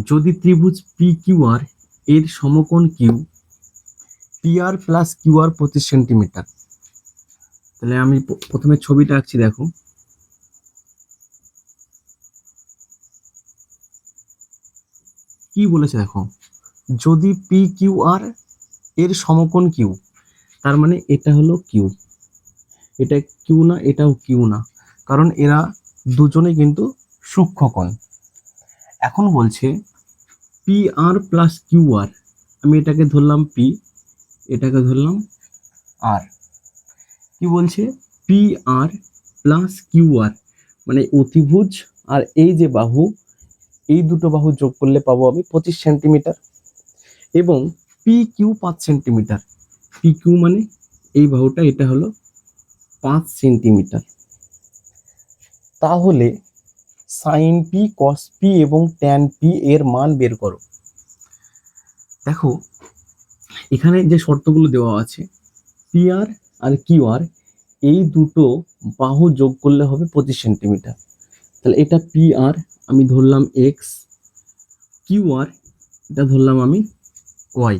যদি ত্রিভুজ P Q R এর সমকোণ Q P R plus Q R 25 centimetre. তাহলে আমি প্রথমে ছবিটা আঁকছি, দেখো। কি বলেছে দেখো, যদি পি কিউ আর এর সমকোণ কিউ, তার মানে এটা হলো কিউ, এটা কিউ না, এটাও কিউ না, কারণ এরা দুজনে কিন্তু সূক্ষ্মকোণ। এখন বলছে P R plus Q R, আমি এটাকে ধরলাম পি, এটাকে ধরলাম আর। কি বলছে, P R plus Q R মানে অতিভুজ আর এই যে বাহু, এই দুটো বাহু যোগ করলে পাবো আমি 25 সেন্টিমিটার, এবং P Q 5 centimetre. P Q মানে এই বাহুটা, এটা হলো 5 সেন্টিমিটার। তাহলে সাইন পি, কস পি এবং ট্যান পি এর মান বের করো। দেখো এখানে যে শর্তগুলো দেওয়া আছে, পি আর কিউ আর এই দুটো বাহু যোগ করলে হবে 25 সেন্টিমিটার। তাহলে এটা পি আর আমি ধরলাম এক্স, কিউ আর এটা ধরলাম আমি ওয়াই।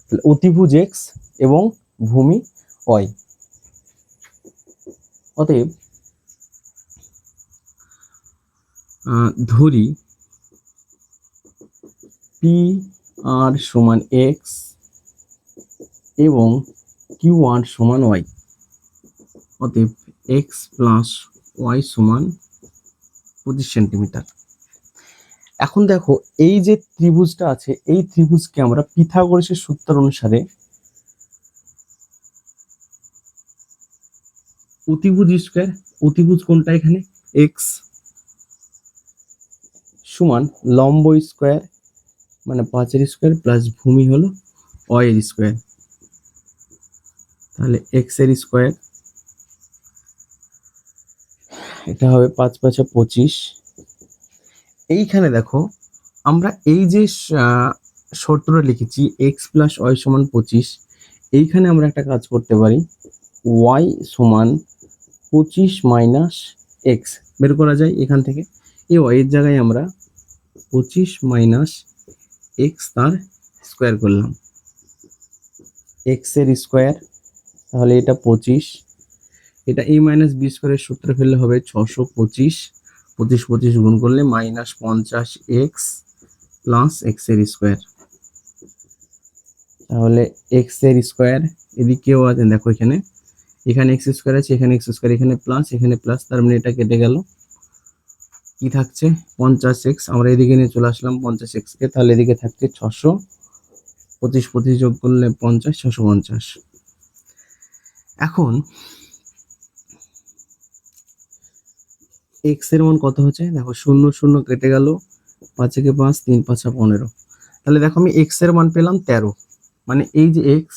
তাহলে অতিভুজ এক্স এবং ভূমি ওয়াই। অতএব ধরি পি আর সমান এক্স এবং কিউ আর সমান ওয়াই। অতএব এক্স প্লাস ওয়াই সমান 25 সেন্টিমিটার। এখন দেখো এই যে ত্রিভুজটা আছে, এই ত্রিভুজকে আমরা পিথাগোরাসের সূত্র অনুসারে অতিভুজ স্কোয়ার, অতিভুজ কোনটা এখানে এক্স সমান লম্ব স্কোয়ার মানে 5 স্কোয়ার প্লাস ভূমি হলো ওয়াই এর স্কোয়ার। তাহলে এক্স এর স্কোয়ার, এটা হবে 5 5 25। এইখানে দেখো আমরা এই যে শর্তটা লিখেছি এক্স প্লাস ওয়াই সমান 25, এইখানে আমরা একটা কাজ করতে পারি, ওয়াই সমান 25 মাইনাস এক্স বের করা যায় এখান থেকে। এই ওয়াই এর জায়গায় আমরা 25 মাইনাস এক্স তার স্কোয়ার করলাম, এক্স এর স্কোয়ার, তাহলে এটা 25, এটা a মাইনাস বি স্কোয়ারের সূত্রে ফেললে হবে 625, 25 25 গুণ করলে মাইনাস 50 এক্স প্লাস এক্স এর স্কোয়ার। তাহলে এক্স এর স্কোয়ার এদিকেও আছে, দেখো এখানে এক্স স্কোয়ার আছে, এখানে এক্স স্কোয়ার, এখানে প্লাস, তার মানে এটা কেটে গেল, কি থাকছে 50 এক্স, আমরা এদিকে নিয়ে চলে আসলাম 50 এক্স কে, তাহলে এদিকে থাকছে 600, 25 25 যোগ করলে 50, 650। এখন এক্স এর মান কত হচ্ছে, দেখো 0 0 কেটে গেল, 5 একে 5, 3 5 15। তাহলে দেখো আমি এক্স এর মান পেলাম 13, মানে এই যে এক্স,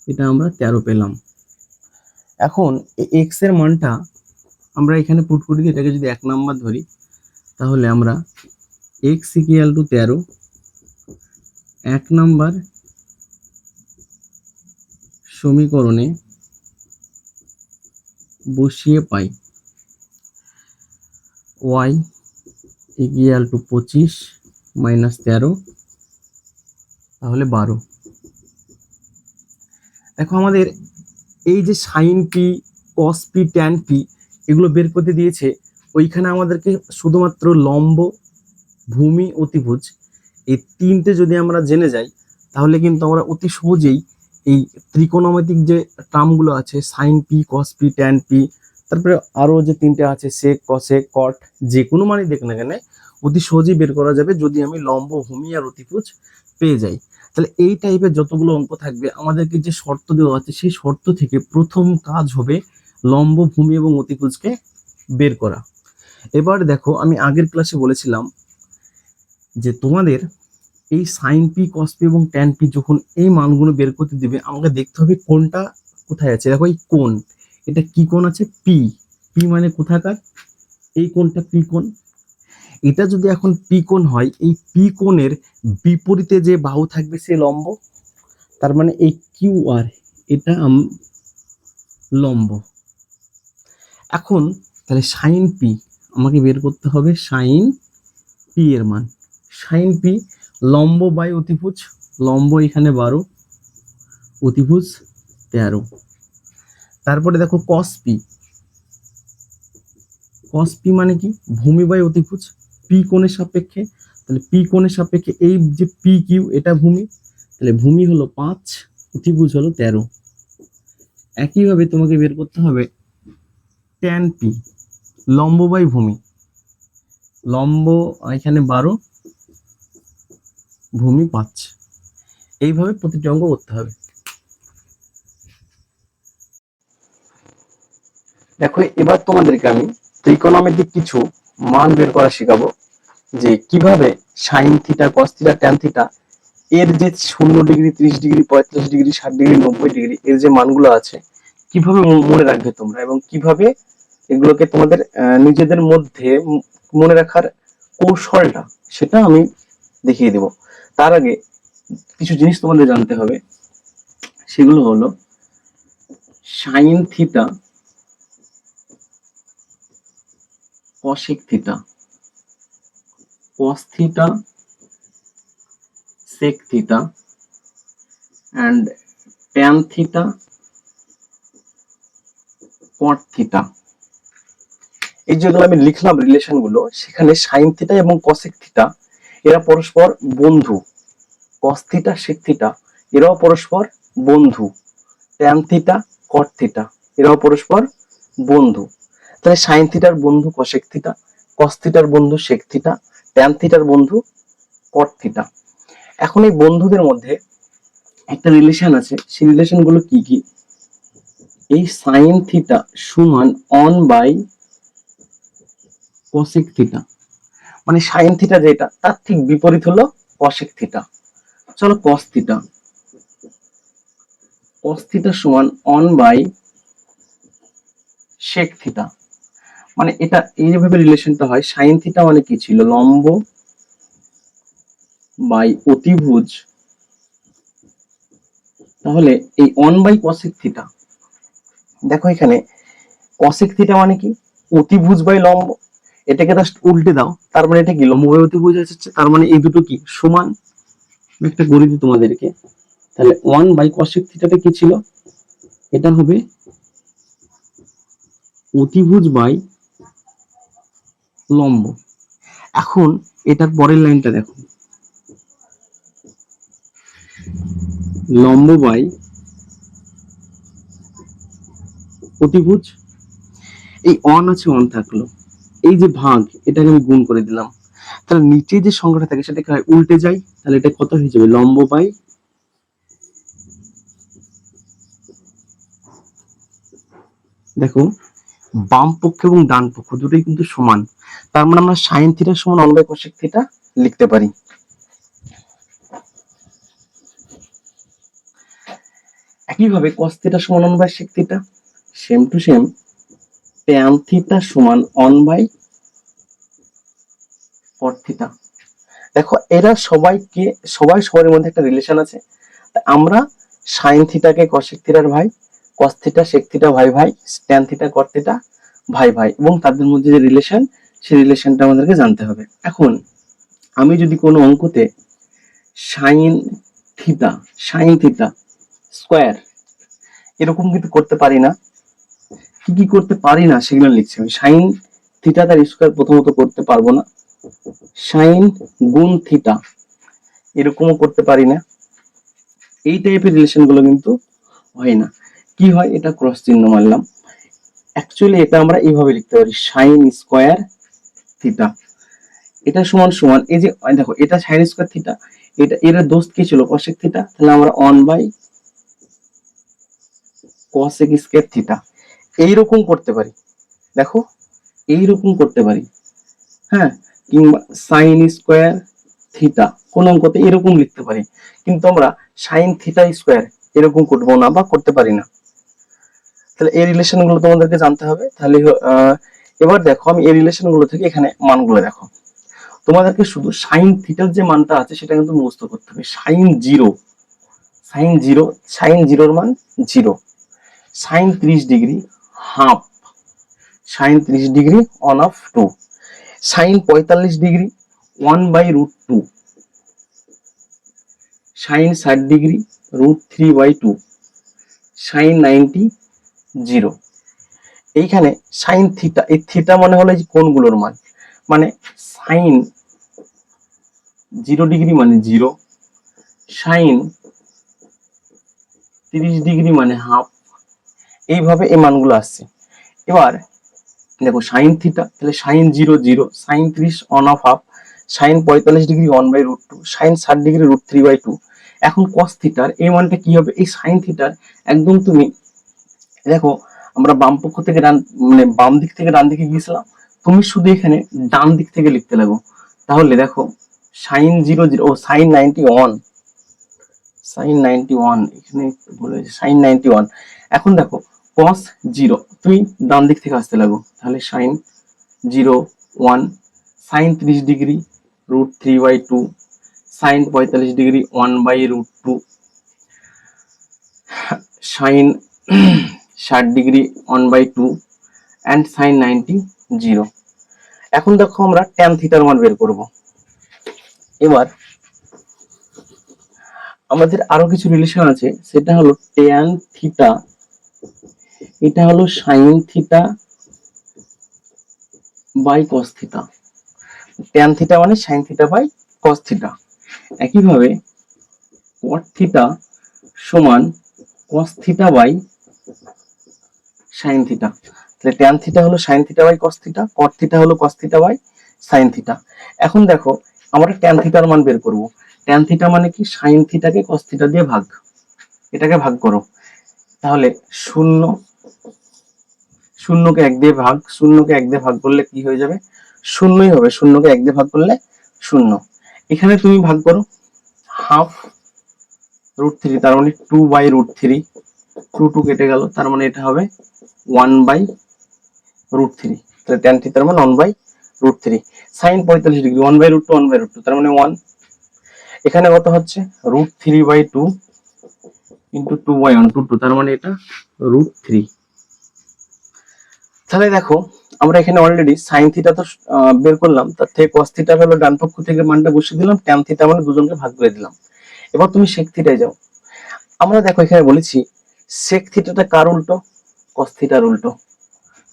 এটা আমরা 13 পেলাম। এখন এক্স এর মানটা আমরা এখানে পুট করে দিই, এটাকে যদি 1 নাম্বার ধরি, তাহলে আমরা এক্স ইকুয়াল টু 13 1 নাম্বার সমীকরণে বসিয়ে পাই ওয়াই ইকুয়াল টু 25 মাইনাস 13, তাহলে 12। দেখো আমাদের এই যে sine P, cos P, tan P এগুলো বের করতে দিয়েছে, ওইখানে আমাদেরকে শুধুমাত্র লম্ব, ভূমি, অতিভুজ এই তিনটে যদি আমরা জেনে যাই, তাহলে কিন্তু আমরা অতি সহজেই এই ত্রিকোণমিতিক যে টার্মগুলো আছে sine P, cos P, tan P, তারপরে আরো যে তিনটে আছে সেক, কসেক, কট, যে কোনো মানই দেখ না কেন অতি সহজেই বের করা যাবে যদি আমি লম্ব, ভূমি আর অতিভুজ পেয়ে যাই। তাহলে এই টাইপের যতগুলো অঙ্ক থাকবে, আমাদেরকে যে শর্ত দেওয়া আছে সেই শর্ত থেকে প্রথম কাজ হবে লম্ব, ভূমি এবং অতিভুজকে বের করা। এবার দেখো আমি আগের ক্লাসে বলেছিলাম যে তোমাদের এই সাইন পি, কস পি এবং ট্যান পি যখন এই মানগুলো বের করতে দিবে, আমাকে দেখতে হবে কোনটা কোথায় আছে। দেখো এই কোণ, এটা কি কোণ আছে, পি, পি মানে কোথাকার, এই কোণটা পি কোণ। এটা যদি এখন পি কোণ হয়, এই পি কোণের বিপরীতে যে বাহু থাকবে সে লম্ব, তার মানে এই কিউ আর এটা লম্ব। এখন তাহলে সাইন পি আমাকে বের করতে হবে, সাইন পি এর মান সাইন পি লম্ব বাই অতিভুজ, লম্ব এখানে 12, অতিভুজ 13। তারপরে দেখো কস পি, কস পি মানে কি ভূমি বাই অতিভুজ, পি কোণের সাপেক্ষে, তাহলে পি কোণের সাপেক্ষে এই যে পি কিউ এটা ভূমি, তাহলে ভূমি হলো 5, অতিভুজ হলো 13। একইভাবে তোমাকে বের করতে হবে ট্যান পি, লম্ব বাই ভূমি, লম্ব এখানে 12, ভূমি 5। এইভাবে প্রতিটি অঙ্ক করতে হবে। দেখো এবার তোমাদেরকে আমি ত্রিকোণমিতিক কিছু মান বের করা শেখাবো, যে কিভাবে সাইন থিটা, কস থিটা, ট্যান থিটা এর যে 0 degree, 30 degree, 45 degree, 60 degree, 90 degree এর যে মানগুলো আছে কিভাবে মনে রাখবে তোমরা, এবং কিভাবে এগুলোকে তোমাদের নিজেদের মধ্যে মনে রাখার কৌশলটা সেটা আমি দেখিয়ে দেব। তার আগে কিছু জিনিস তোমাদের জানতে হবে, সেগুলো হলো sine theta, cosec theta, cos theta, sec theta, and tan theta, cot theta। এই যেগুলো আমি লিখলাম রিলেশন গুলো, সেখানে সাইন থিটা এবং কসেক থিটা এরা পরস্পর বন্ধু, কস থিটা, সেক থিটা এরাও পরস্পর বন্ধু, ট্যান থিটা, কট থিটা এরাও পরস্পর বন্ধু। তাহলে সাইন থিটার বন্ধু কসেক থিটা, কস থিটার বন্ধু সেক থিটা, ট্যান থিটার বন্ধু কট থিটা। এখন এই বন্ধুদের মধ্যে একটা রিলেশন আছে, সেই রিলেশন গুলো কি কি? এই সাইন থিটা সমান 1/cosec থিটা, মানে সাইন থিটা যেটা তার ঠিক বিপরীত হলো কসেক থিটা। চলো কস থিটা, কস থিটা সমান 1/sec থিটা, মানে এটা এইভাবে রিলেশনটা হয়। সাইন থিটা মানে কি ছিল? লম্ব বাই অতিভুজ, তাহলে এই 1/cosec থিটা, দেখো এখানে cosec থিটা মানে কি? অতিভুজ বাই লম্ব, এটাকে জাস্ট উল্টে দাও, তার মানে এটা কি? লম্ব বাই অতিভুজ আসছে, তার মানে এই দুটো কি সমান। আমি একটা করে দিই তোমাদেরকে, তাহলে 1/cosec থিটাটা কি ছিল? এটা হবে অতিভুজ বাই লম্ব। এখন এটার পরের লাইনটা দেখো, লম্ব বাই অতিভুজ, এই অন আছে অন থাকলো, এই যে ভাগ এটাকে আমি গুণ করে দিলাম, তাহলে নিচে যে সংখ্যাটা থাকে সেটাকে উল্টে যায়, তাহলে এটা কত হয়ে যাবে? লম্ব বাই, দেখো বাম পক্ষ এবং ডান পক্ষ দুটোই কিন্তু সমান, তার মানে আমরা সাইন থিটা সমান 1/cosec থিটা লিখতে পারি। একইভাবে cos থিটা সমান 1/sec theta, same to same tan theta সমান 1/cot থিটা। দেখো এরা সবাই সবার মধ্যে একটা রিলেশন আছে। আমরা সাইন থিটাকে কসেক থিটার ভাই, কস থিটা সেক থিটা ভাই ভাই, ট্যান থিটা কট থিটা ভাই ভাই, এবং তাদের মধ্যে যে রিলেশন সেই রিলেশনটা আমাদেরকে জানতে হবে। এখন আমি যদি কোনো অঙ্কতে সাইন থিটা স্কোয়ার এরকম কিন্তু করতে পারি না, কি কি করতে পারি না সেগুলো লিখছি আমি। সাইন থিটা তার স্কোয়ার প্রথমত করতে পারবো না, সাইন গুণ থিটা এরকমও করতে পারি না, এই টাইপের রিলেশন গুলো কিন্তু হয় না। কি হয়? এটা ক্রস চিহ্ন মারলাম। অ্যাকচুয়ালি এটা আমরা এইভাবে লিখতে পারি, সাইন স্কোয়ার থিটা এটা সমান সমান, এই যে দেখো এটা সাইন স্কোয়ার থিটা, এটা এর দোস্ত কি ছিল? কসেক থিটা, তাহলে আমরা 1/cosec স্কয়ার থিটা এইরকম করতে পারি। দেখো এইরকম করতে পারি, হ্যাঁ, কিংবা সাইন স্কোয়ার থিটা কোন অঙ্কতে এরকম লিখতে পারি, কিন্তু আমরা সাইন থিটা স্কোয়ার এরকম করবো না বা করতে পারি না। তাহলে এই রিলেশন গুলো তোমাদেরকে জানতে হবে। তাহলে এবার দেখো আমি এই রিলেশন গুলো থেকে এখানে মানগুলো দেখো, তোমাদেরকে শুধু সাইন থিটার যে মানটা আছে সেটা কিন্তু মুখস্থ করতে হবে। সাইন জিরোর মান 0, sine 30 degree half, sine 30 degree 1/2, sine 45 degree 1/√2 sine 60 degree √3/2 sine 90 0। এইখানে সাইন থিটা, এই থিটা মানে হলো এই কোণগুলোর মান, মানে সাইন 0 ডিগ্রি মানে 0, সাইন 30 ডিগ্রি মানে হাফ, এইভাবে এই মানগুলো আসছে। এবার দেখো সাইন থিটা, তাহলে সাইন 0 0, সাইন 30 অন অফ half, sine 45 degree 1/√2, sine 60 degree √3/2। এখন কস থিটার এই মানটা কি হবে? এই সাইন থিটার একদম তুমি দেখো, আমরা বাম পক্ষ থেকে ডান, মানে বাম দিক থেকে ডান দিকে গিয়েছিলাম, তুমি শুধু এখানে ডান দিক থেকে লিখতে লাগো। তাহলে দেখো সাইন 0 0 ও সাইন 91, সাইন 91 এখানে বলে সাইন 91। এখন দেখো cos 0 তুমি ডান দিক থেকে আসতে লাগো, তাহলে sine 0 1, sine 30 degree √3/2, sine 45 degree 1/√2, sine 60 degree 1/2 and sine 90 0। এখন দেখো আমরা ট্যান থিটার মান বের করব। এবার আমাদের আরো কিছু রিলেশন আছে, সেটা হলো ট্যান থিটা, এটা হলো sine theta by cos theta. Tan theta মানে sine theta by cos theta. একইভাবে কট থিটা সমান cos theta by sine theta. তাহলে ট্যান থিটা হলো sine theta by cos theta, cot theta হলো cos theta by sine theta. এখন দেখো আমরা tan থিটার মান বের করব। ট্যান থিটা মানে কি? সাইন থিটাকে কস থিটা দিয়ে ভাগ, এটাকে ভাগ করো। তাহলে 0 শূন্যকে 1 দিয়ে ভাগ, শূন্যকে 1 দিয়ে ভাগ করলে কি হয়ে যাবে? শূন্যই হবে, শূন্যকে 1 দিয়ে ভাগ করলে 0। এখানে তুমি ভাগ করো হাফ √3, তার মানে 2/√3, 2 কেটে গেল, তার মানে এটা হবে 1/√3। তাহলে ট্যান থিটার মান 1/√3। সাইন 45 ডিগ্রি 1/√2, 1/√2 তার মানে 1। এখানে কত হচ্ছে? √3/2 ইন্টু 2/1, 2 তার মানে এটা √3। তাহলে দেখো আমরা এখানে অলরেডি সাইন থিটা তো বের করলাম, তার থেকে কস থিটা হলো ডান পক্ষ থেকে মানটা বসিয়ে দিলাম, ট্যান থিটা মানে দুজনকে ভাগ করে দিলাম। এবার তুমি সেক থিটায় যাও। আমরা দেখো এখানে বলেছি সেক থিটাটা কার উল্টো? কস থিটার উল্টো।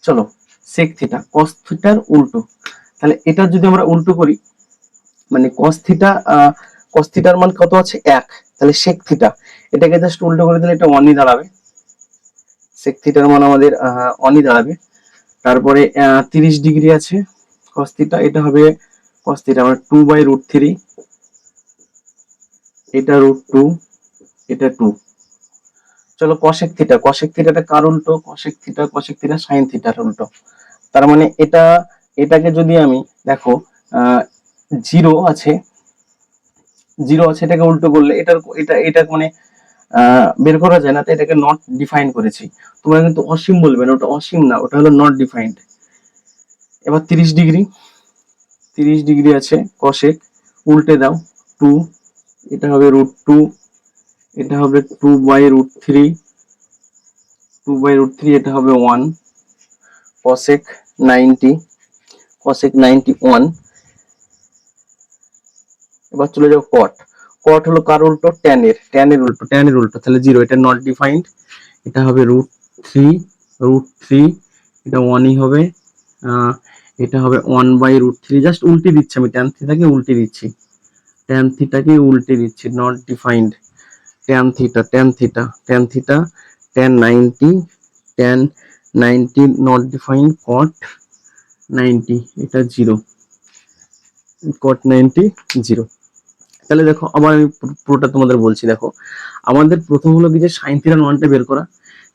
চলো সেক থিটা কস থিটার উল্টো, তাহলে এটা যদি আমরা উল্টো করি, মানে কস থিটার মান কত আছে? 1, তাহলে সেক থিটা এটাকে জাস্ট উল্টো করে দিলে এটা 1ই দাঁড়াবে। সেক থিটার মান আমাদের 1ই দাঁড়াবে। তারপরে 30 ডিগ্রি আছে cos থিটা, এটা হবে cos থিটা মানে 2/√3, এটা √2, এটা 2। চলো cosec থিটা, cosec থিটাটা কার উল্টো? cosec থিটা sin থিটার উল্টো। তার মানে এটাকে যদি আমি দেখো 0 আছে, 0 আছে, এটাকে উল্টো করলে এটা মানে বের করা যায় না, তাই এটাকে নট ডিফাইন করেছি। তোমরা কিন্তু অসীম বলবে না, ওটা অসীম না, ওটা হলো নট ডিফাইন্ড। এবার 30 ডিগ্রি আছে cosec, উল্টে দাও 2, এটা হবে √2, এটা হবে 2/√3, এটা হবে 1, cosec 90, cosec 91। এবার চলে যাও কট হলো কার উল্টো? ট্যান এর উল্টো, তাহলে 0, এটা নট ডিফাইন্ড, এটা হবে √3, এটা 1ই হবে, এটা হবে 1/√3, জাস্ট উল্টে দিচ্ছি আমি, ট্যান থিটাকে উল্টে দিচ্ছি, not defined. Tan theta tan 90 not defined, cot 90 এটা 0, কট 90 0। তাহলে দেখো আবার আমি পুরোটা তোমাদের বলছি। দেখো আমাদের প্রথম হলো কি যে সাইন থিটার মানটা বের করা।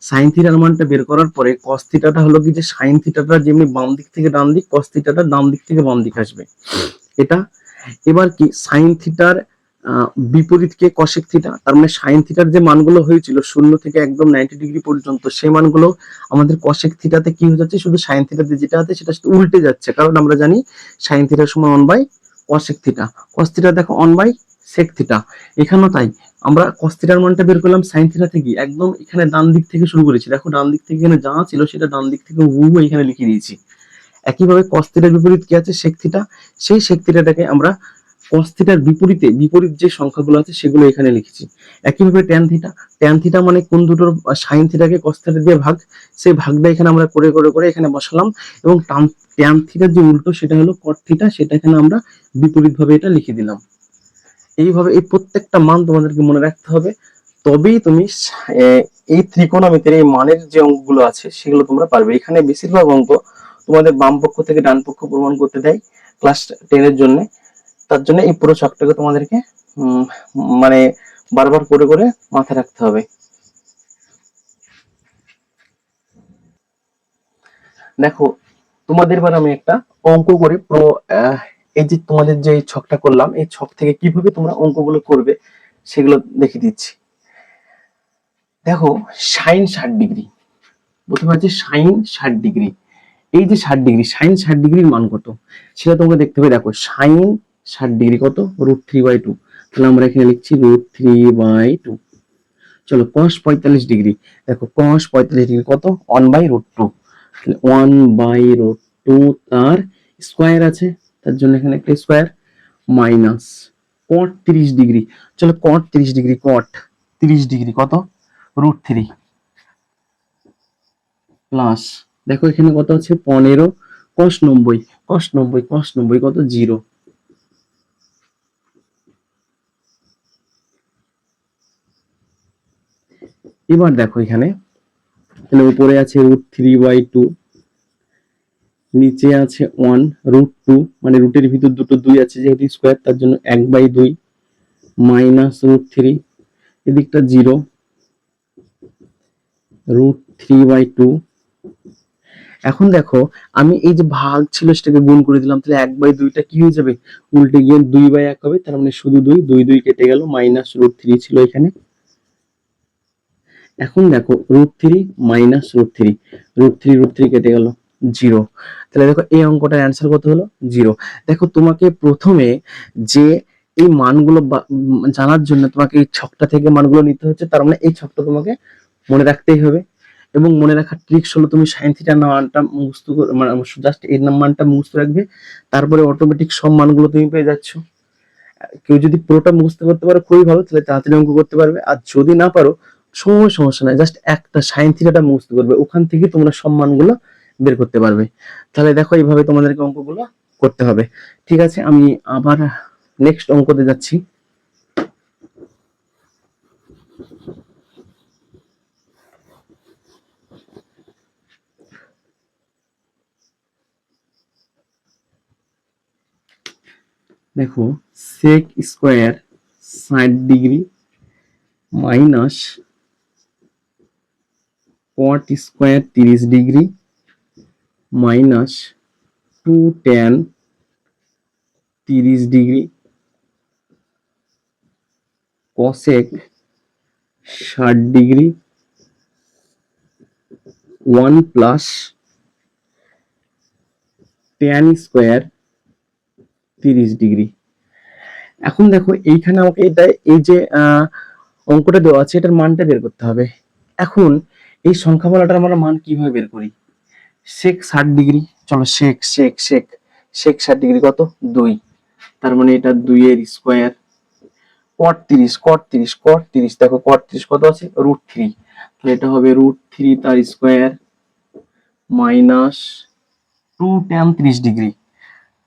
সাইন থিটার মানটা বের করার পরে কস থিটাটা হলো কি যে সাইন থিটাটা যেমনি বাম দিক থেকে ডান দিক, কস থিটাটা ডান দিক থেকে বাম দিক আসবে এটা। এবার কি সাইন থিটার বিপরীত কে? Cosec theta. তার মানে সাইন থিটার যে মানগুলো হয়েছিল 0 থেকে একদম 90 ডিগ্রি পর্যন্ত, সেই মানগুলো আমাদের কসেক থিটাতে কি হয়ে যাচ্ছে? শুধু সাইন থিটাতে যেটা আছে সেটা শুধু উল্টে যাচ্ছে, কারণ আমরা জানি সাইন থিটার সমান 1/cosec থিটা। cos থিটা দেখো 1/sec থিটা, এখানেও তাই। আমরা cos থিটার মানটা বের করলাম সাইন থিটা থেকে, একদম এখানে ডান দিক থেকে শুরু করেছি। দেখো ডান দিক থেকে এখানে যা ছিল সেটা ডান দিক থেকে হুবহু এখানে লিখে দিয়েছি। একইভাবে cos থিটার বিপরীত কি আছে, sec থিটা। সেই sec থিটাটাকে আমরা cos থিটার বিপরীত যে সংখ্যাগুলো আছে সেগুলো এখানে লিখেছি। একইভাবে tan থিটা মানে কোন দুটোর sin থিটাকে cos থিটা দিয়ে ভাগ, সেই ভাগটা এখানে আমরা করে এখানে বসালাম, এবং tan থিটার যে উল্টো সেটা হলো cot থিটা, সেটা এখানে আমরা বিপরীতভাবে এটা লিখে দিলাম। এইভাবে এই প্রত্যেকটা মান তোমাদেরকে মনে রাখতে হবে, তবেই তুমি এই ত্রিকোণমিতির এই মানের যে অঙ্কগুলো আছে সেগুলো তোমরা পারবে। এখানে বেশিরভাগ অঙ্ক তোমাদের বাম পক্ষ থেকে ডান পক্ষ প্রমাণ করতে দেয় ক্লাস 10 এর জন্য। তার জন্য এই পুরো ছকটাকে তোমাদেরকে মানে বারবার করে মাথায় রাখতে হবে। দেখো তোমাদের এবার আমি একটা অঙ্ক করে পুরো এই যে তোমাদের যে ছকটা করলাম এই ছক থেকে কিভাবে তোমরা অঙ্কগুলো করবে সেগুলো দেখে দিচ্ছি। দেখো সাইন 60°, প্রথমে আছে সাইন 60°। এই যে 60°, সাইন 60°র মান কত সেটা তোমরা দেখতে হবে। দেখো সাইন 60° কত, √3/2। তাহলে আমরা এখানে লিখছি √3/2। চলো cos 45°, দেখো cos 45° কত, 1/√2। তাহলে 1/√2 তার স্কয়ার আছে, তার জন্য এখানে একটা স্কয়ার, মাইনাস cot 30°। চলো cot 30°, cot 30° কত, √3 প্লাস দেখো এখানে কত আছে 15, cos 90 কত, 0। এবার দেখো এখানে তাহলে উপরে আছে √3/2, নিচে আছে 1√2, মানে রুটের ভিতর দুটো 2 আছে যেহেতু স্কয়ার তার জন্য 1/2 মাইনাস √3, এদিকটা 0, √3/2। এখন দেখো আমি এই যে ভাগ ছিল সেটাকে গুণ করে দিলাম, তাহলে 1/2টা কি হয়ে যাবে, উল্টে গিয়ে 2/1 হবে, তার মানে শুধু 2 কেটে গেল, মাইনাস √3 ছিল এখানে। এখন দেখো √3 মাইনাস √3 কেটে গেল, 0। তাহলে দেখো এই অঙ্কটার অ্যান্সার কত হলো, 0। দেখো তোমাকে প্রথমে যে এই মানগুলো জানার জন্য তোমাকে এই ছকটা থেকে মানগুলো নিতে হচ্ছে, তার মানে এই ছকটা তোমাকে মনে রাখতেই হবে। এবং মনে রাখার ট্রিক্স হলো তুমি সাইন থিটার মানটা মুখস্থ মানে জাস্ট এর মানটা মুখস্থ রাখবে, তারপরে অটোমেটিক সব মানগুলো তুমি পেয়ে যাচ্ছ। কেউ যদি পুরোটা মুখস্থ করতে পারো খুবই ভালো, তাহলে তাড়াতাড়ি অঙ্ক করতে পারবে। আর যদি না পারো সমস্যা নাই, জাস্ট একটা সাইন থিটাটা মুখস্থ করবে, ওখান থেকে তোমরা সব মানগুলো বের করতে পারবে। তাহলে দেখো এইভাবে তোমাদেরকে অঙ্কগুলো করতে হবে। ঠিক আছে, আমি আবার নেক্সট অঙ্কতে যাচ্ছি। দেখো sec square 60° minus cot square 30° minus 2 tan 30° cosec 60° 1 plus tan square 30°। এখন দেখো এইখানে আমাকে এই যে অঙ্কটা দেওয়া আছে এটার মানটা বের করতে হবে। এখন এই সংখ্যামালাটার আমরা মান কিভাবে বের করি, sec 60°, চলো sec 60° কত, 2, তার মানে এটা 2 এর স্কয়ার, cot 30 দেখো cot 30 কত আছে, √3, তাহলে এটা হবে √3 তার স্কয়ার মাইনাস 2 tan 30°,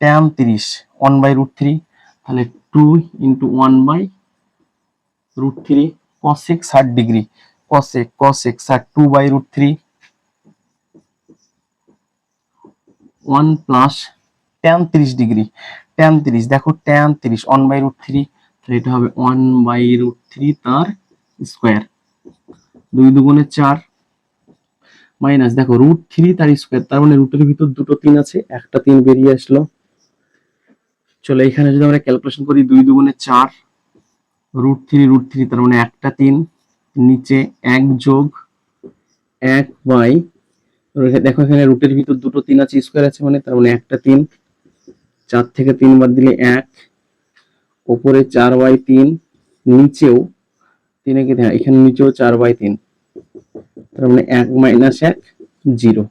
tan 30 1/√3, তাহলে 2 into 1/√3 cosec 60°, cosec 2/√3 1 plus tan 30°, tan 30 দেখো tan 30 1/√3, তাহলে এটা হবে 1/√3 তার স্কয়ার, 2 দুগুণে 4 মাইনাস দেখো √3 তার স্কয়ার, তার মানে রুটের ভিতর দুটো 3 আছে, একটা 3 বেরিয়ে আসলো। চলো এখানে যদি আমরা ক্যালকুলেশন করি 2 দুগুণে 4, √3 তার মানে একটা 3, নিচে 1 যোগ 1 বাই, দেখো এখানে রুটের ভিতর দুটো 3 আছে, স্কয়ার আছে মানে, তার মানে একটা 3, 4 থেকে 3 বাদ দিলে 1, উপরে 4/3, নিচেও 3 কে এখানে নিচেও 4/3, তার মানে 1 - 1 0।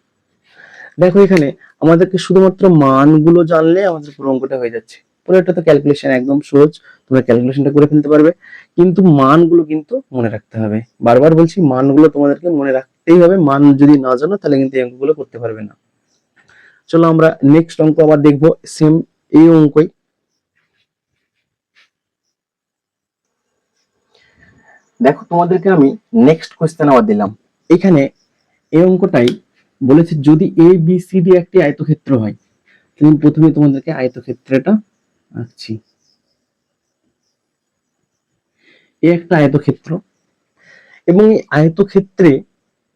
দেখো এখানে আমাদেরকে শুধুমাত্র মানগুলো জানলে আমাদের পুরো অঙ্কটা হয়ে যাচ্ছে। পুরোটা তো ক্যালকুলেশন একদম সহজ, তোমরা ক্যালকুলেশনটা করে ফেলতে পারবে, কিন্তু মানগুলো কিন্তু মনে রাখতে হবে। বারবার বলছি মানগুলো তোমাদেরকে মনে রাখতেই হবে, মান যদি না জানো তাহলে কিন্তু এই অঙ্কগুলো করতে পারবে না। চলো আমরা নেক্সট অঙ্ক আবার দেখবো, সেম এই অঙ্কই। দেখো তোমাদেরকে আমি নেক্সট কোয়েশ্চেন আবার দিলাম। এখানে এই অঙ্কটাই বলেছে যদি এ বি সি ডি একটি আয়তক্ষেত্র হয়, তুমি প্রথমে তোমাদেরকে আয়তক্ষেত্রটা আঁকছি। এ একটা আয়তক্ষেত্র এবং এই আয়তক্ষেত্রে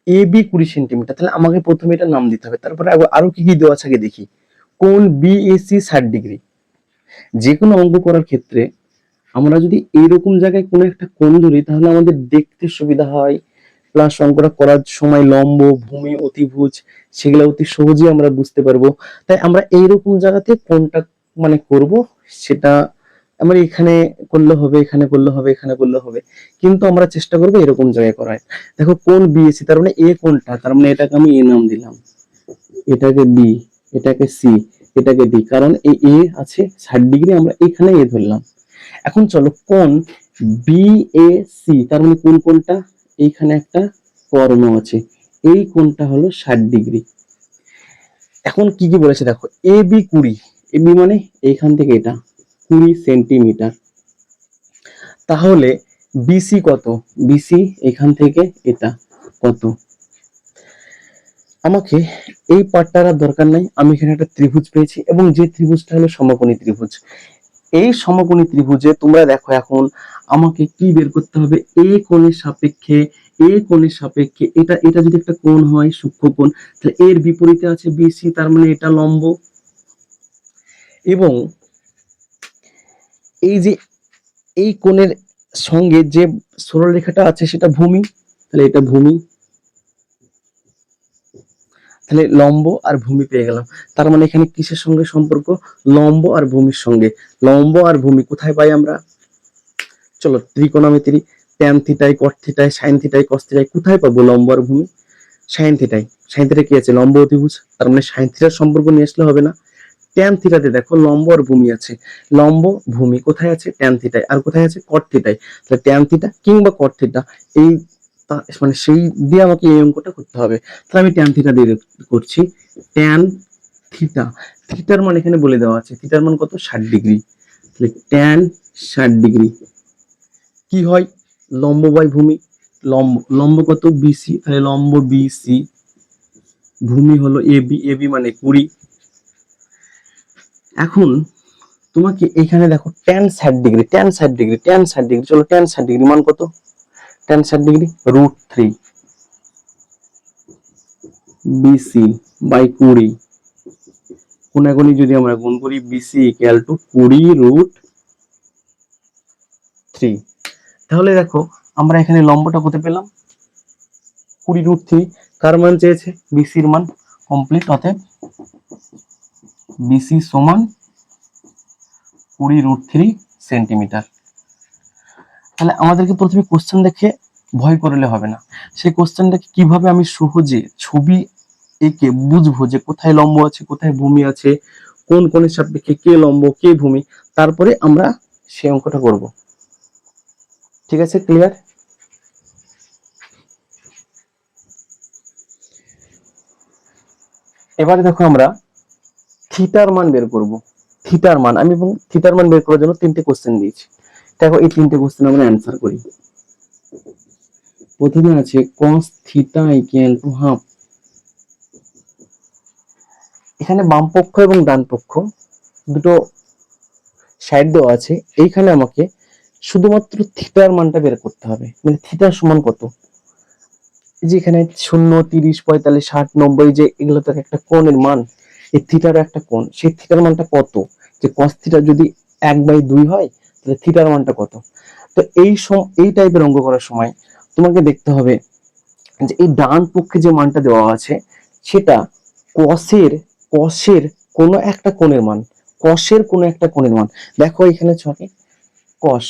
এ বি 20 সেন্টিমিটার, তাহলে আমাকে প্রথমে এটা নাম দিতে হবে, তারপরে আরো কি কি দেওয়া আছে আগে দেখি। কোণ বিএসি 60°। যে কোনো অঙ্ক করার ক্ষেত্রে আমরা যদি এইরকম জায়গায় কোনো একটা কোণ ধরি তাহলে আমাদের দেখতে সুবিধা হয়, প্লাস অঙ্কটা করার সময় লম্ব ভূমি অতিভুজ সেগুলো অতি সহজেই আমরা বুঝতে পারবো। তাই আমরা এইরকম জায়গাতে কোনটা মানে করব, সেটা আমরা এখানে করলে হবে, এখানে করলে হবে, এখানে করলে হবে, কিন্তু আমরা চেষ্টা করবো এরকম জায়গায় করার। দেখো কোণ বিএসি, তার মানে এ কোণটা, তার মানে এটাকে আমি এ নাম দিলাম, এটাকে বি, এটাকে সি, এটাকে ডি, কারণ এই এ আছে 60°, আমরা এখানে এ ধরলাম। এখন চলো কোণ বিএসি, তার মানে কোন কোণটা, এইখানে একটা কর্ণ আছে, এই কোণটা হলো 60°। এখন কি কি বলেছে দেখো, এ বি 20, এ বি মানে এইখান থেকে এটা 20 সেন্টিমিটার, তাহলে বিসি কত, বিসি এখান থেকে এটা কত। আমাকে এই পার্টটার আর দরকার নাই, আমি এখানে একটা ত্রিভুজ পেয়েছি এবং যে ত্রিভুজটা হলো সমকোণী ত্রিভুজ। এই সমকোণী ত্রিভুজে তোমরা দেখো এখন আমাকে কি বের করতে হবে, এ কোণের সাপেক্ষে, এ কোণের সাপেক্ষে এটা, এটা যদি একটা কোণ হয় সূক্ষ্মকোণ, তাহলে এর বিপরীতে আছে বিসি, তার মানে এটা লম্ব, এবং এই যে এই কোণের সঙ্গে যে সরলরেখাটা আছে সেটা ভূমি, তাহলে এটা ভূমি, তাহলে লম্ব আর ভূমি পেয়ে গেলাম। তার মানে এখানে কিসের সঙ্গে সম্পর্ক, লম্ব আর ভূমির সঙ্গে। লম্ব আর ভূমি কোথায় পাই আমরা, চলো ত্রিকোণমিতি, ট্যান থিটাই, কট থিটাই, সাইন থিটাই, কস থিটাই, কোথায় পাবো লম্ব আর ভূমি, সাইন থিটাই। সাইন থিটা কি আছে, লম্ব অতিভুজ, তার মানে সাইন থিটার সম্পর্ক নিয়ে আসলে হবে না। ট্যান থিটাতে দেখো লম্ব আর ভূমি আছে, লম্ব ভূমি কোথায় আছে, ট্যান থিটায়, আর কোথায় আছে, কট থিটায়। তাহলে ট্যান থিটা কিংবা কট থিটা, এই মানে সেই দিয়ে আমাকে এই অঙ্কটা করতে হবে। তাহলে আমি ট্যান থিটা দিয়ে করছি, ট্যান থিটা, থিটার মান এখানে বলে দেওয়া আছে, থিটার মান কত, 60°। তাহলে ট্যান 60°, কি হয়, লম্ব বাই ভূমি, লম্ব লম্ব কত, বিসি, তাহলে লম্ব বিসি, ভূমি হলো এবি, এবি মানে 20। এখন তোমাকে এখানে দেখো ট্যান 60°, ট্যান 60°, ট্যান 60°, চলো ট্যান 60° মান কত, ট্যান 60° √3 বিসি বাই 20, কোনাগুনি যদি আমরা গুণ করি, বিসি ইকুয়াল টু 20√3। তাহলে দেখো আমরা এখানে লম্বটা কত পেলাম, 20√3, কার মান চেয়েছে, বিসির মান, কমপ্লিট। অতএব বিসি সমান 20√3 সেন্টিমিটার। তাহলে আমাদেরকে প্রথমে কোশ্চেন দেখে ভয় করলে হবে না, সেই কোশ্চেনটাকে কিভাবে আমি সহজে ছবি এঁকে বুঝবো যে কোথায় লম্ব আছে, কোথায় ভূমি আছে, কোন কোণের সাপেক্ষে কে লম্ব কে ভূমি, তারপরে আমরা সেই অঙ্কটা করব। ঠিক আছে, ক্লিয়ার? এবারে দেখো আমরা থিটার মান বের করব। থিটার মান আমি, এবং থিটার মান বের করার জন্য 3টে কোশ্চেন দিয়েছি। দেখো এই 3টে কোশ্চেন আমরা অ্যান্সার করি। প্রথমে আছে cos theta equal to half, এখানে বাম পক্ষ এবং ডান পক্ষ দুটো সাইড দেওয়া আছে, এইখানে আমাকে শুধুমাত্র থিটার মানটা বের করতে হবে, মানে থিটার সমান কত, যে এখানে 0, 30, 45, 60, 90 যে এগুলো তো একটা কোণের মান, এই থিটারও একটা কোণ, সেই থিটার মানটা কত, যে cos থিটা যদি 1/2 হয় তাহলে থিটার মানটা কত। তো এই টাইপের অঙ্ক করার সময় তোমাকে দেখতে হবে যে এই ডান পক্ষে যে মানটা দেওয়া আছে সেটা কসের কোনো একটা কোণের মান, কসের কোনো একটা কোণের মান। দেখো এখানে ছকে কস,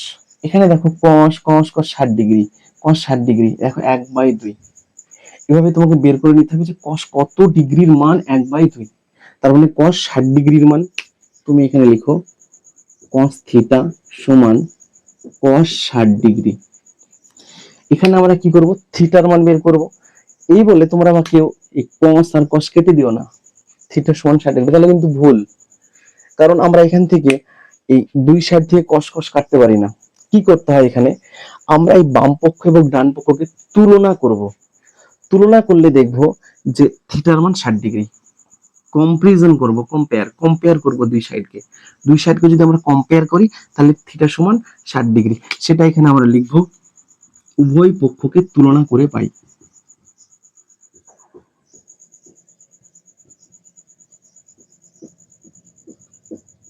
এখানে দেখো কস কস কস 60°, কস 60°, দেখো 1/2, এভাবে তোমাকে বের করে নিতে হবে যে কস কত ডিগ্রির মান 1/2। তার মানে কস 60 ডিগ্রির মান তুমি এখানে লিখো কস থিটা সমান কস 60 ডিগ্রি। এখানে আমরা কি করব, থিটার মান বের করব। এই বলে তোমরা আমাকে এই কস আর কস কেটে দিও না, থিটা সমান 60 ডিগ্রি, তাহলে কিন্তু ভুল। কারণ আমরা এখান থেকে এই দুই সাইড থেকে কস কস কাটতে পারি না। কি করতে হয়, এখানে আমরা এই বাম পক্ষ এবং ডান পক্ষকে তুলনা করব। তুলনা করলে দেখব যে থিটার মান 60 ডিগ্রি। কম্পারিজন করব, কম্পেয়ার করব দুই সাইডকে যদি আমরা কম্পেয়ার করি তাহলে থিটা সমান 60 ডিগ্রি। সেটা এখানে আমরা লিখব উভয় পক্ষকে তুলনা করে পাই।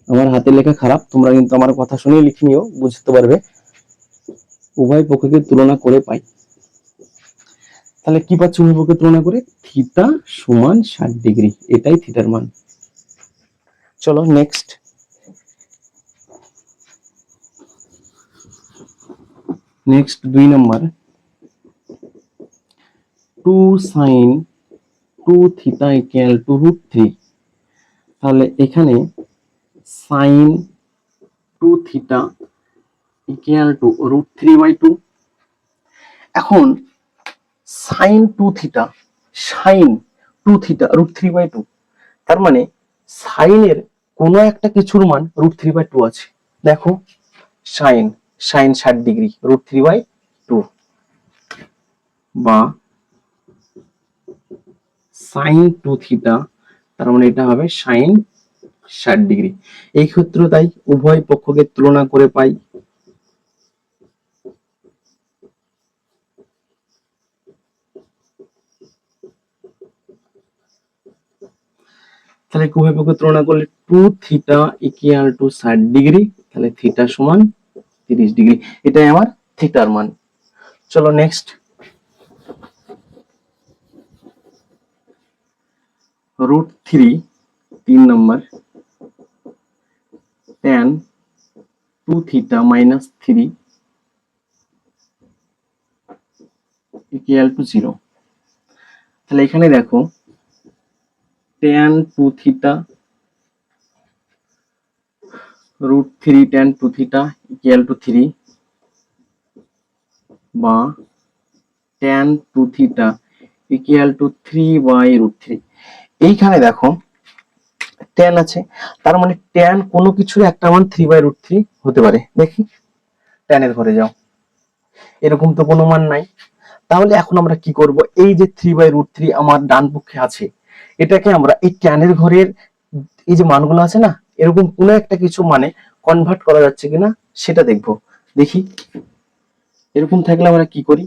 আমার হাতের লেখা খারাপ, তোমরা কিন্তু আমার কথা শুনে লিখে নিও, বুঝতে পারবে। উভয় পক্ষকে তুলনা করে পাই, তাহলে কি পাচ্ছি উভয় পক্ষকে তুলনা করে, থিটা সমান 60 ডিগ্রি, এটাই থিটার মান। চলো next. Next 2 number, 2 sin 2 theta equal to √3। তাহলে এখানে sin 2 থিটা ইকুয়াল টু √3/2। এখন sin 2 থিটা, sin 2 থিটা √3/2, তার মানে সাইনের কোন একটা কিছুর মান √3/2 আছে। দেখো sin sin 60 ডিগ্রি √3/2, বা sin 2 থিটা, তার মানে এটা হবে sin 60 ডিগ্রি। এই ক্ষেত্রে তাই উভয় পক্ষকে তুলনা করে পাই। তাহলে উভয় পক্ষকে তুলনা করলে 2 থিটা ইকুয়াল টু 60 ডিগ্রি, তাহলে থিটা সমান 30 ডিগ্রি, এটাই আমার থিটার মান। চলো next, √3 3 number, tan 2 theta minus 3 equal to 0। তাহলে এখানে দেখো tan 2 theta √3 tan 2 theta equal to 3, বা tan 2 থিটা ইকুয়াল টু 3/√3। এইখানে দেখো tan আছে, তার মানে tan কোনো কিছুর একটা মান 3/√3 হতে পারে। দেখি tan এর ঘরে যাও, এরকম তো কোনো মান নাই। তাহলে এখন আমরা কি করব, এই যে 3/√3 আমার ডান পক্ষে আছে, এটাকে আমরা এই tan এর ঘরের এই যে মানগুলো আছে না, এরকম কোনো একটা কিছু মানে কনভার্ট করা যাচ্ছে কিনা সেটা দেখব। দেখি এরকম থাকলে আমরা কি করি,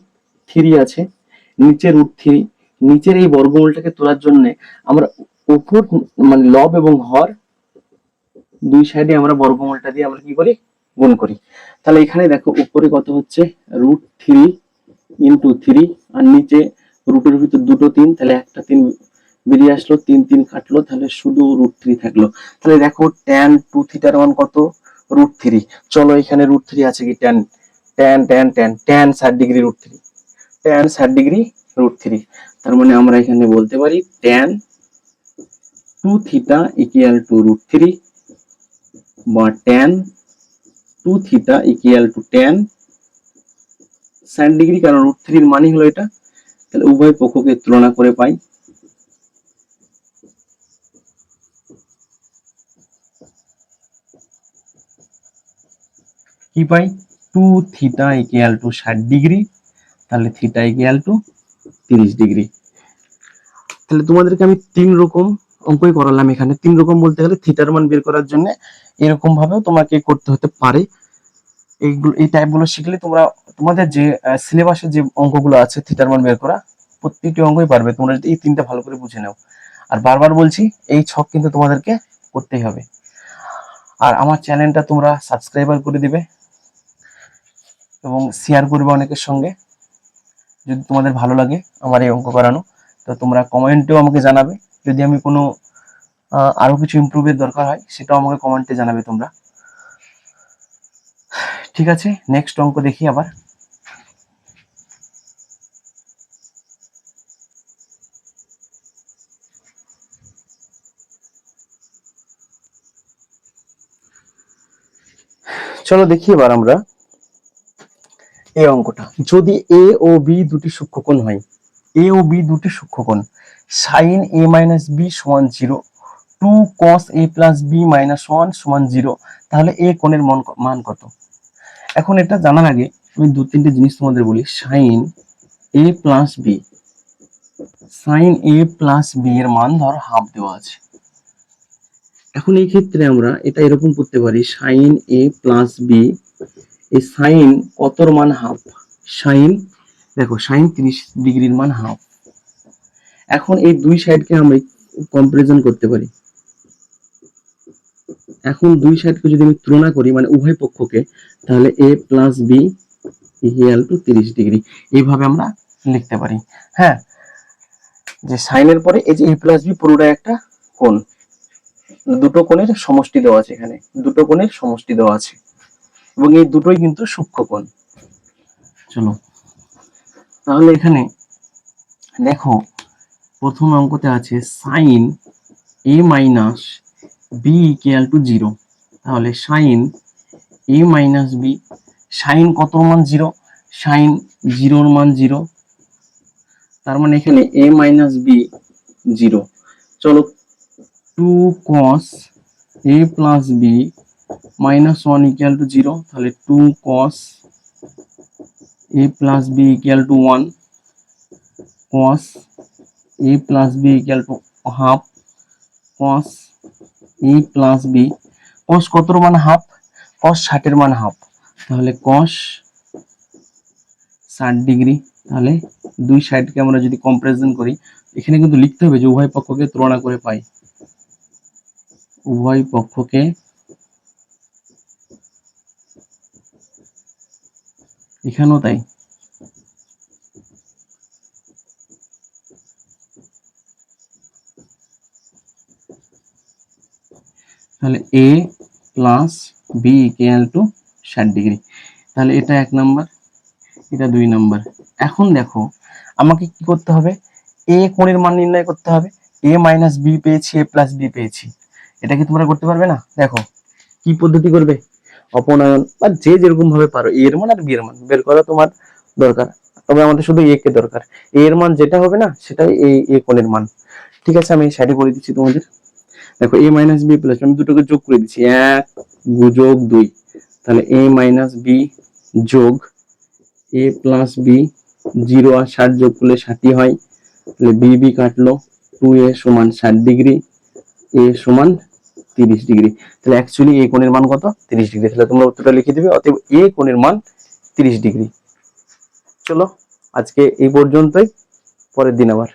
3 আছে, নিচে √3, নিচের এই বর্গমূলটাকে তোলার জন্য আমরা উপর মানে লব এবং হর দুই সাইডে আমরা বর্গমূলটা দিয়ে আমরা কি করি, গুণ করি। তাহলে এখানে দেখো উপরে কত হচ্ছে √3 ইন্টু 3, আর নিচে রুটের ভিতর দুটো 3, তাহলে একটা 3 বেরিয়ে আসলো, 3 3 কাটলো, তাহলে শুধু √3 থাকলো। তাহলে দেখো tan 2 থিটার মান কত, √3। চলো এখানে √3 আছে কি, tan tan tan tan tan 60 degree √3, tan 60 degree √3। তার মানে আমরা এখানে বলতে পারি tan 2 থিটা ইকুয়াল টু √3, বা tan 2 theta equal to tan 60 degree, কারণ √3 এর মানই হলো এটা। তাহলে উভয় পক্ষকে তুলনা করে পাই। কি পাই, 2 থিটা ইকুয়াল টু 60 ডিগ্রি, তাহলে থিটা ইকুয়াল টু 30 ডিগ্রি। তাহলে তোমাদেরকে আমি 3 রকম অঙ্কই করালাম। এখানে 3 রকম বলতে গেলে থিটার মান বের করার জন্য এরকম ভাবেও তোমাকে করতে হতে পারে। এইগুলো এই টাইপগুলো শিখলে তোমরা তোমাদের যে সিলেবাসে যে অঙ্কগুলো আছে থিটার মান বের করা, প্রত্যেকটি অঙ্কই পারবে তোমরা যদি এই 3টা ভালো করে বুঝে নাও। আর বারবার বলছি, এই ছক কিন্তু তোমাদেরকে করতেই হবে। আর আমার চ্যানেলটা তোমরা সাবস্ক্রাইবার করে দিবে এবং শেয়ার করবে অনেকের সঙ্গে। যদি তোমাদের ভালো লাগে আমার এই অঙ্ক করানো, তো তোমরা কমেন্টেও আমাকে জানাবে। যদি আমি কোনো আরো কিছু ইমপ্রুভের দরকার হয় সেটাও আমাকে কমেন্টে জানাবে তোমরা। ঠিক আছে, নেক্সট অঙ্ক দেখি আবার। চলো দেখি এবার আমরা এই অঙ্কটা। যদি এ ও বি দুটি সূক্ষ্মকোণ হয়, এ ও বি দুটি সূক্ষ্মকোণ, সাইন এ মাইনাস বি সমান 0, 2 cos a plus B minus 1 সমান 0, তাহলে এ কোণের মান কত? এখন এটা জানার আগে আমি দু তিনটে জিনিস তোমাদের বলি। সাইন এ প্লাস বি, সাইন এ প্লাস বি এর মান ধর হাফ দেওয়া আছে। এখন এই ক্ষেত্রে আমরা এটা এরকম করতে পারি, সাইন এ প্লাস বি, এই সাইন কতর মান হাফ? সাইন, দেখো সাইন 30 ডিগ্রির মান হাফ। এখন এই দুই সাইডকে আমরা কম্পারিজন করতে পারি। এখন দুই সাইডকে যদি আমি তুলনা করি, মানে উভয় পক্ষকে, তাহলে A plus B equal to 30 degree, এইভাবে আমরা লিখতে পারি। হ্যাঁ, যে সাইনের পরে এই যে এ প্লাস বি পুরোটাই একটা কোণ, দুটো কোণের সমষ্টি দেওয়া আছে, এখানে দুটো কোণের সমষ্টি দেওয়া আছে এবং এই দুটোই কিন্তু সূক্ষ্মকোণ। চলো তাহলে এখানে দেখো প্রথম অঙ্কতে আছে sine A minus B equal to 0, তাহলে sine A minus B, sine কত মান 0? সাইন 0 মান 0, তার মানে এখানে এ মাইনাস বি 0। চলো 2 cos a plus B minus 1 equal to 0, তাহলে 2 cos a plus B equal to 1, cos a plus B equal to half, cos a plus B, cos কতর মান হাফ? cos 60 এর মান হাফ, তাহলে cos 60 ডিগ্রি। তাহলে দুই সাইডকে আমরা যদি কম্পারিজন করি, এখানে কিন্তু লিখতে হবে যে উভয় পক্ষকে তুলনা করে পাই, উভয় পক্ষকে এখানেও তাই। তাহলে a plus B equal to 60 degree, তাহলে এটা 1 নাম্বার, এটা 2 নাম্বার। এখন দেখো আমাকে কি করতে হবে? এ কোণের মান নির্ণয় করতে হবে। a মাইনাস বি পেয়েছি, a প্লাস বি পেয়েছি, এটা কি তোমরা করতে পারবে না? দেখো কি পদ্ধতি করবে, অপনয়ন বা যে যেরকম ভাবে পারো, এ এর মান আর বি এর মান বের করা তোমার দরকার, তবে আমাদের শুধু এ কে দরকার। এ এর মান যেটা হবে না সেটাই এ কোণের মান। ঠিক আছে, আমি সাইডে করে দিচ্ছি তোমাদের। দেখো a মাইনাস বি প্লাস, আমি দুটোকে যোগ করে দিচ্ছি, 1 যোগ 2, তাহলে a মাইনাস বি যোগ a প্লাস বি, 0 আর 60 যোগ করলে 60 হয়, তাহলে বি বি কাটলো, 2a সমান 60 ডিগ্রি, a সমান 30 ডিগ্রি। তাহলে অ্যাকচুয়ালি a কোণের মান কত? 30 ডিগ্রি। তাহলে তোমরা উত্তরটা লিখে দিবে, অতএব a কোণের মান 30 ডিগ্রি। চলো আজকে এই পর্যন্তই, পরের দিন আবার।